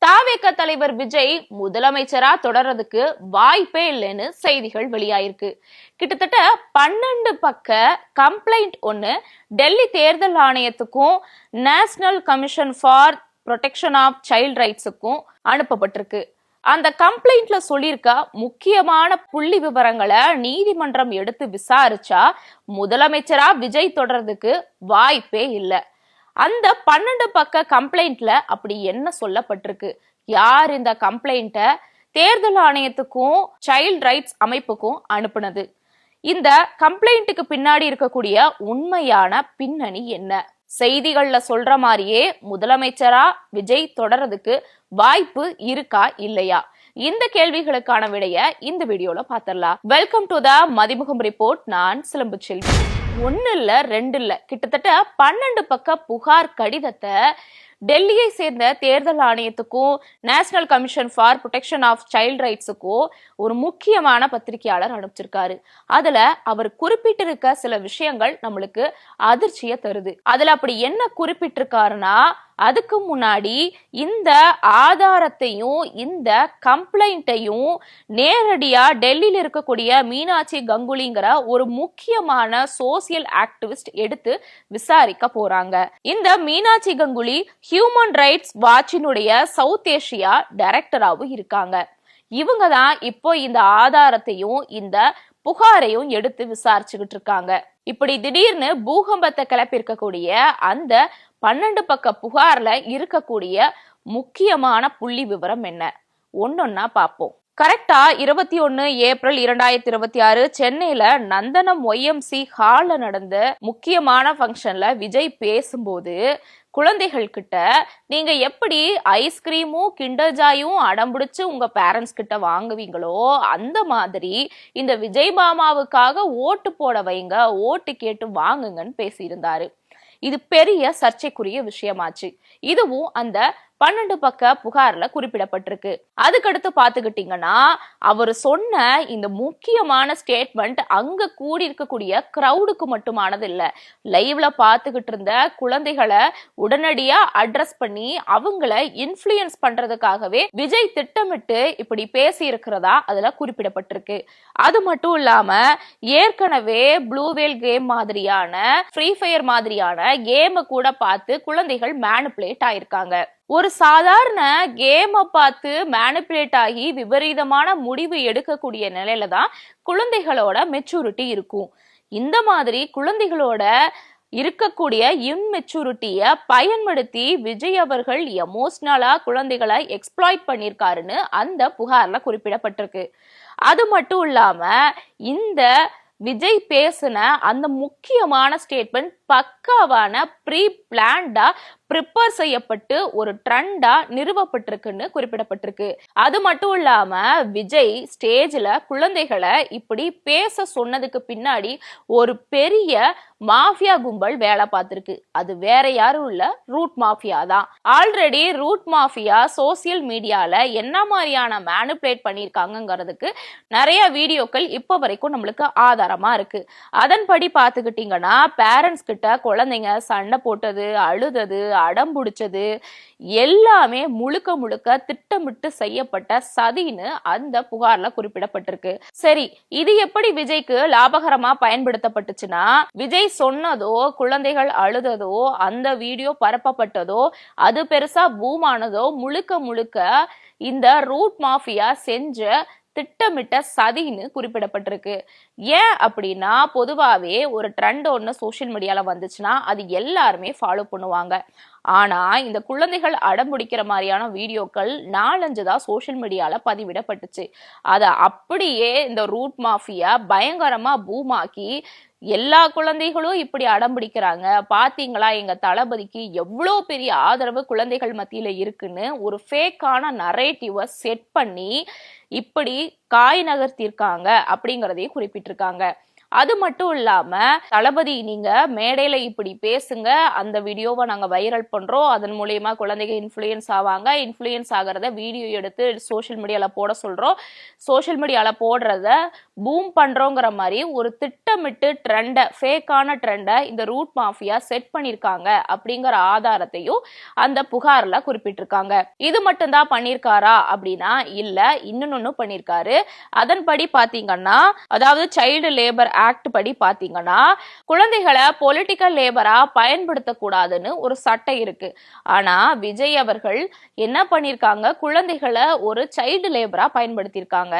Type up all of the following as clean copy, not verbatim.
தாவேக தலைவர் விஜய் முதலமைச்சரா தொடர்றதுக்கு வாய்ப்பே இல்லைன்னு செய்திகள் வெளியாயிருக்கு. கிட்டத்தட்ட 12 பக்க கம்ப்ளைண்ட் ஒன்னு டெல்லி தேர்தல் ஆணையத்துக்கும் national commission for protection of child ரைட்ஸுக்கும் அனுப்பப்பட்டிருக்கு. அந்த கம்ப்ளைண்ட்ல சொல்லியிருக்க முக்கியமான புள்ளி விவரங்களை நீதிமன்றம் எடுத்து விசாரிச்சா முதலமைச்சரா விஜய் தொடர்றதுக்கு வாய்ப்பே இல்லை. அந்த 12 பக்க கம்ப்ளைண்ட்ல அப்படி என்ன சொல்லப்பட்டிருக்கு, யார் இந்த கம்ப்ளைண்ட தேர்தல் ஆணையத்துக்கும் சைல்ட் ரைட்ஸ் அமைப்புக்கும் அனுப்புனது, இந்த கம்ப்ளைண்ட்டுக்கு பின்னாடி இருக்கக்கூடிய உண்மையான பின்னணி என்ன, செய்திகள்ல சொல்ற மாதிரியே முதலமைச்சரா விஜய் தொடர்றதுக்கு வாய்ப்பு இருக்கா இல்லையா, இந்த கேள்விகளுக்கான விடைய இந்த வீடியோல பாத்திரலாம். Welcome to the Mathimugam report. நான் சிலம்பு செல்வி. 1 இல்ல 2 இல்ல, கிட்டத்தட்ட 12 பக்க புகார் கடிதத்தை டெல்லியை சேர்ந்த தேர்தல் ஆணையத்துக்கும் national commission for protection of child ரைட்ஸுக்கும் ஒரு முக்கியமான பத்திரிகையாளர் அனுப்பிச்சிருக்காரு. அதுல அவர் குறிப்பிட்டிருக்க சில விஷயங்கள் நம்மளுக்கு அதிர்ச்சியை தருது. அதுல அப்படி என்ன குறிப்பிட்டிருக்காருன்னா, அதுக்கு முன்னாடி இந்த ஆதாரத்தையும் இந்த கம்ப்ளைண்ட்டையும் நேரடியா டெல்லியில இருக்கக்கூடிய மீனாட்சி கங்குலிங்கிற ஒரு முக்கியமான சோசியல் ஆக்டிவிஸ்ட் எடுத்து விசாரிக்க போறாங்க. இந்த மீனாட்சி கங்குலி ஹியூமன் ரைட்ஸ் வாட்சினுடைய சவுத் ஏசியா டைரக்டராகவும் இருக்காங்க. இவங்க தான் இப்போ இந்த ஆதாரத்தையும் இந்த புகாரையும் எடுத்து விசாரிச்சுக்கிட்டு இருக்காங்க. இப்படி திடீர்னு பூகம்பத்தை கிளப்பியிருக்கக்கூடிய அந்த 12 பக்க புகார்ல இருக்கக்கூடிய முக்கியமான புள்ளி விவரம் என்ன, ஒன்னொன்னா பார்ப்போம். கரெக்டா 21 ஏப்ரல் 2026 சென்னையில நந்தனம் YMC ஹால்ல நடந்த முக்கியமான ஃபங்க்ஷன்ல விஜய் பேசும்போது குழந்தைகள் கிட்ட நீங்க எப்படி ஐஸ்கிரீமும் கிண்டர் ஜாயும் அடம்பிடிச்சு உங்க பேரண்ட்ஸ் கிட்ட வாங்குவீங்களோ அந்த மாதிரி இந்த விஜய் மாமாவுக்காக ஓட்டு போட வைங்க, ஓட்டு கேட்டு வாங்குங்கன்னு பேசியிருந்தாரு. இது பெரிய சர்ச்சைக்குரிய விஷயமாச்சு. இதுவும் அந்த 12 பக்க புகார்ல குறிப்பிடப்பட்டிருக்கு. அதுக்கடுத்து பாத்துக்கிட்டீங்கன்னா, அவர் சொன்ன இந்த முக்கியமான ஸ்டேட்மெண்ட் அங்க கூடி இருக்கக்கூடிய கிரௌடுக்கு மட்டுமானது இல்ல, லைவ்ல பாத்துக்கிட்டு இருந்த குழந்தைகளை உடனடியா அட்ரஸ் பண்ணி அவங்கள இன்ஃப்ளூயன்ஸ் பண்றதுக்காகவே விஜய் திட்டமிட்டு இப்படி பேசி இருக்கிறதா அதுல குறிப்பிடப்பட்டிருக்கு. அது மட்டும் இல்லாம ஏற்கனவே ப்ளூவேல் கேம் மாதிரியான, ஃப்ரீ ஃபயர் மாதிரியான கேமை கூட பார்த்து குழந்தைகள் மேனிபுலேட் ஆயிருக்காங்க. ஒரு சாதாரண கேமை பார்த்து மேனிபுலேட் ஆகி விபரீதமான முடிவு எடுக்கக்கூடிய நிலையில தான் குழந்தைகளோட மெச்சூரிட்டி இருக்கும். இந்த மாதிரி குழந்தைகளோட இருக்கக்கூடிய இம்மெச்சூரிட்டிய பயன்படுத்தி விஜய் அவர்கள் எமோஷனலா குழந்தைகளை எக்ஸ்ப்ளாய்ட் பண்ணியிருக்காருன்னு அந்த புகார்ல குறிப்பிடப்பட்டிருக்கு. அது மட்டும் இல்லாம இந்த விஜய் பேசின அந்த முக்கியமான ஸ்டேட்மெண்ட் பக்காவான ப்ரீ பிளான்டா ப்ரிப்பேர் செய்யப்பட்டு ஒரு ட்ரெண்டா நிறுவப்பட்டிருக்குன்னு குறிப்பிடப்பட்டிருக்கு. அது மட்டும் இல்லாம விஜய் ஸ்டேஜ்ல குழந்தைகளை இப்படி பேச சொன்னதுக்கு பின்னாடி ஒரு பெரிய மாஃபியா கும்பல் வேலை பார்த்திருக்கு. அது வேற யாரும் இல்ல, ரூட் மாஃபியா தான். ஆல்ரெடி ரூட் மாஃபியா சோசியல் மீடியால என்ன மாதிரியான மேனிபுலேட் பண்ணியிருக்காங்கிறதுக்கு நிறைய வீடியோக்கள் இப்ப வரைக்கும் நம்மளுக்கு ஆதாரமா இருக்கு. அதன்படி பாத்துக்கிட்டீங்கன்னா, பேரண்ட்ஸ் கிட்ட குழந்தைங்க சண்டை போட்டது, அழுதது, அடம் பிடிச்சது எல்லாமே முழுக்க முழுக்க திட்டமிட்டு செய்யப்பட்ட சதின்னு அந்த புகார்ல குறிப்பிடப்பட்டிருக்கு. சரி, இது எப்படி விஜய்க்கு லாபகரமா பயன்படுத்தப்பட்டுச்சுன்னா, விஜய் சொன்னதோ குழந்தைகள் அழுததோ அந்த வீடியோ பரப்பப்பட்டதோ அது பெருசா பூமானதோ முழுக்க முழுக்க இந்த ரூட் மாஃபியா செஞ்ச திட்டமிட்ட சதின்னு குறிப்பிடப்பட்டிருக்கு. ஏன் அப்படின்னா, பொதுவாகவே ஒரு ட்ரெண்ட் ஒன்று சோசியல் மீடியால வந்துச்சுன்னா அது எல்லாருமே ஃபாலோ பண்ணுவாங்க. ஆனா இந்த குழந்தைகள் அடம்பிடிக்கிற மாதிரியான வீடியோக்கள் 4-5 தான் சோசியல் மீடியால பதிவிடப்பட்டுச்சு. அதை அப்படியே இந்த ரூட் மாஃபியா பயங்கரமா பூமாக்கி எல்லா குழந்தைகளும் இப்படி அடம்பிடிக்கிறாங்க, பாத்தீங்களா எங்க தளபதிக்கு எவ்வளோ பெரிய ஆதரவு குழந்தைகள் மத்தியில இருக்குன்னு ஒரு ஃபேக்கான நரேட்டிவை செட் பண்ணி இப்படி காய் நகர்த்திருக்காங்க அப்படிங்கிறதையும் குறிப்பிட்டிருக்காங்க. அது மட்டும் இல்லாம தளபதி நீங்க மேடையில இப்படி பேசுங்க, அந்த வீடியோவை நாங்க வைரல் பண்றோம், அதன் மூலியமா குழந்தைங்க இன்ஃப்ளூயன்ஸ் ஆவாங்க, இன்ஃப்ளூயன்ஸ் ஆகிறத வீடியோ எடுத்து சோசியல் மீடியால போட சொல்றோம், சோசியல் மீடியால போடுறத பூம் பண்றோங்கிற மாதிரி ஒரு திட்டமிட்டு ட்ரெண்ட ஃபேக்கான ட்ரெண்ட இந்த ரூட் மாஃபியா செட் பண்ணிருக்காங்க அப்படிங்கிற ஆதாரத்தையும் அந்த புகார்ல குறிப்பிட்டிருக்காங்க. இது மட்டும்தான் பண்ணிருக்காரா அப்படின்னா இல்ல, இன்னொன்னு பண்ணிருக்காரு. அதன்படி பாத்தீங்கன்னா, அதாவது சைல்டு லேபர் ஆக்ட் படி பாத்தீங்கன்னா, குழந்தைகளை பொலிட்டிக்கல் லேபரா பயன்படுத்த கூடாதுன்னு ஒரு சட்டம் இருக்கு. ஆனா விஜய் அவர்கள் என்ன பண்ணிருக்காங்க, குழந்தைகளை ஒரு சைல்டு லேபரா பயன்படுத்தியிருக்காங்க.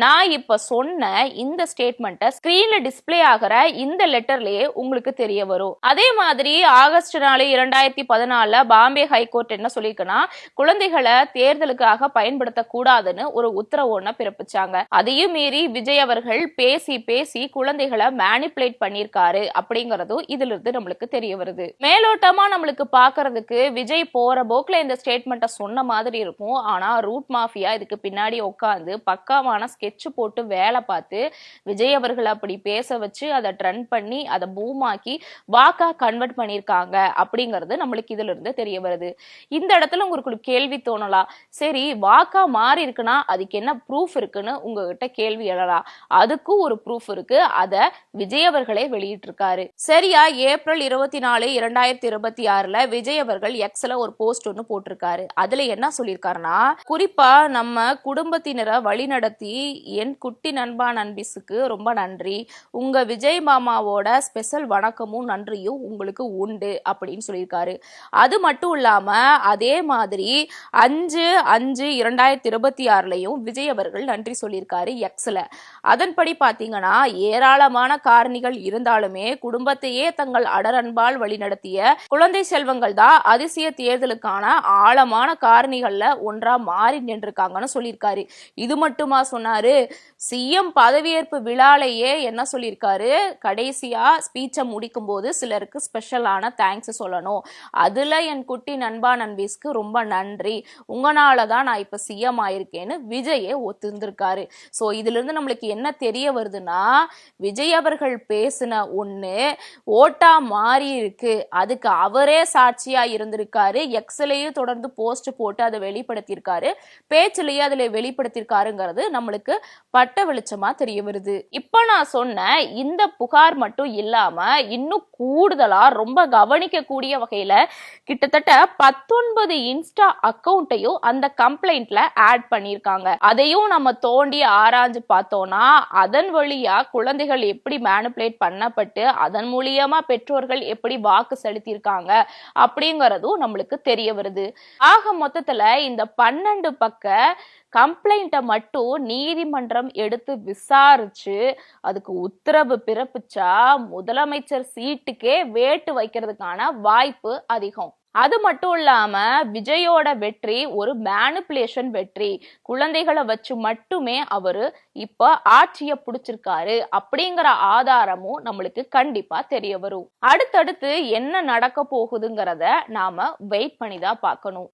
நான் இப்ப சொன்ன இந்த ஸ்டேட்மெண்ட்டை ஸ்கிரீன்ல டிஸ்பிளே ஆகிற இந்த லெட்டர்லயே உங்களுக்கு தெரிய வரும். அதே மாதிரி ஆகஸ்ட் 4 2014 பாம்பே ஹைகோர்ட் என்ன சொல்லியிருக்குன்னா, குழந்தைகளை தேர்தலுக்காக பயன்படுத்த கூடாதுன்னு ஒரு உத்தரவு ஒண்ண பிறப்பிச்சாங்க. அதையும் மீறி விஜய் அவர்கள் பேசி பேசி குழந்தைகளை மேனிபுலேட் பண்ணிருக்காரு அப்படிங்கறதும் இதுல இருந்து நம்மளுக்கு தெரிய வருது. மேலோட்டமா நம்மளுக்கு பாக்குறதுக்கு விஜய் போற போக்குல இந்த ஸ்டேட்மெண்ட்டை சொன்ன மாதிரி இருக்கும். ஆனா ரூட் மாஃபியா இதுக்கு பின்னாடி உட்காந்து பக்காவான ஸ்கெட்ச் போட்டு வேலை பார்த்து விஜய் அவர்கள் அப்படி பேச வச்சு அதை ட்ரெண்ட் பண்ணி அதை பூமாக்கி வாக்கா கன்வெர்ட் பண்ணிருக்காங்க அப்படிங்கிறது நம்மளுக்கு இதுல இருந்து தெரிய வருது. இந்த இடத்துல உங்களுக்கு கேள்வி தோணலாம், சரி வாக்கா மாறி இருக்குன்னா அதுக்கு என்ன ப்ரூஃப் இருக்குன்னு உங்ககிட்ட கேள்வி எழலாம். அதுக்கும் ஒரு ப்ரூஃப் இருக்கு. அதை விஜய் அவர்களே வெளியிட்டிருக்காரு. சரியா ஏப்ரல் 24 2026 விஜய் அவர்கள் எக்ஸ்ல ஒரு போஸ்ட் ஒன்று போட்டிருக்காரு. அதுல என்ன சொல்லியிருக்காருன்னா, குறிப்பா நம்ம குடும்பத்தினரை வழிநடத்தி என் குட்டி நண்பா நண்பிஸுக்கு ரொம்ப நன்றி. உங்க விஜய் மாமாவோட ஸ்பெஷல் வணக்கமும் நன்றியும் உங்களுக்கு உண்டு அப்படின்னு சொல்லியிருக்காரு. அது மட்டும் இல்லாம அதே மாதிரி 5/5/2026 விஜய் அவர்கள் நன்றி சொல்லியிருக்காரு எக்ஸ்ல. அதன்படி பாத்தீங்கன்னா, ஏராளமான காரணிகள் இருந்தாலுமே குடும்பத்தையே தங்கள் அடரன்பால் வழிநடத்திய குழந்தை செல்வங்கள் தான் அதிசய தேர்தலுக்கான ஆழமான காரணிகள்ல ஒன்றா மாறி நின்றுருக்காங்கன்னு சொல்லியிருக்காரு. இது மட்டுமா சொன்னாரு, சிஎம் பதவியேற்பு விழாலேயே என்ன சொல்லியிருக்காரு, கடைசியா ஸ்பீச்சை முடிக்கும் போது சிலருக்கு ஸ்பெஷலான தேங்க்ஸ் சொல்லணும், அதுல என் குட்டி நண்பா நண்பீஸ்க்கு ரொம்ப நன்றி, உங்களாலதான் நான் இப்ப சிஎம் ஆயிருக்கேன்னு விஜயே ஒத்துந்திருக்காரு. சோ இதுல இருந்து நம்மளுக்கு என்ன தெரிய வருதுன்னா, விஜய் அவர்கள் பேசின ஒண்ணு ஓட்டா மாறி இருக்கு. அதுக்கு அவரே சாட்சியா இருந்திருக்காரு. எக்ஸ்லயும் தொடர்ந்து போஸ்ட் போட்டு அதை வெளிப்படுத்தியிருக்காரு, பேச்சிலேயே அதுல வெளிப்படுத்தியிருக்காருங்கிறது நம்மளுக்கு பட்ட வெளிச்சமா தெரிய வருது. இப்ப நான் சொன்ன இந்த புகார் மட்டும் இல்லாம இன்னும் கூடுதலா ரொம்ப கவனிக்க கூடிய வகையில கிட்டத்தட்ட 19 இன்ஸ்டா அக்கௌண்ட்டையும் அந்த கம்ப்ளைண்ட்ல ஆட் பண்ணிருக்காங்க. அதையும் நம்ம தோண்டி ஆராய்ஞ்சு பார்த்தோம்னா, அதன் வழியா குழந்தைகள் எப்படி மேனிபுலேட் பண்ணப்பட்டு அதன் மூலியமா பெற்றோர்கள் எப்படி வாக்கு செலுத்தியிருக்காங்க அப்படிங்கறதும் நம்மளுக்கு தெரிய வருது. ஆக மொத்தத்துல இந்த 12 பக்க கம்ப்ளைண்ட்டை மட்டும் நீதிமன்றம் எடுத்து விசாரிச்சு அதுக்கு உத்தரவு பிறப்பிச்சா முதலமைச்சர் சீட்டுக்கே வேட்டு வைக்கிறதுக்கான வாய்ப்பு அதிகம். அது மட்டும் இல்லாம விஜயோட வெற்றி ஒரு மேனிபுலேஷன் வெற்றி. குழந்தைகளை வச்சு மட்டுமே அவரு இப்ப ஆட்சியை பிடிச்சிருக்காரு அப்படிங்கிற ஆதாரமும் நம்மளுக்கு கண்டிப்பா தெரிய வரும். அடுத்தடுத்து என்ன நடக்க போகுதுங்கிறத நாம வெயிட் பண்ணிதான் பார்க்கணும்.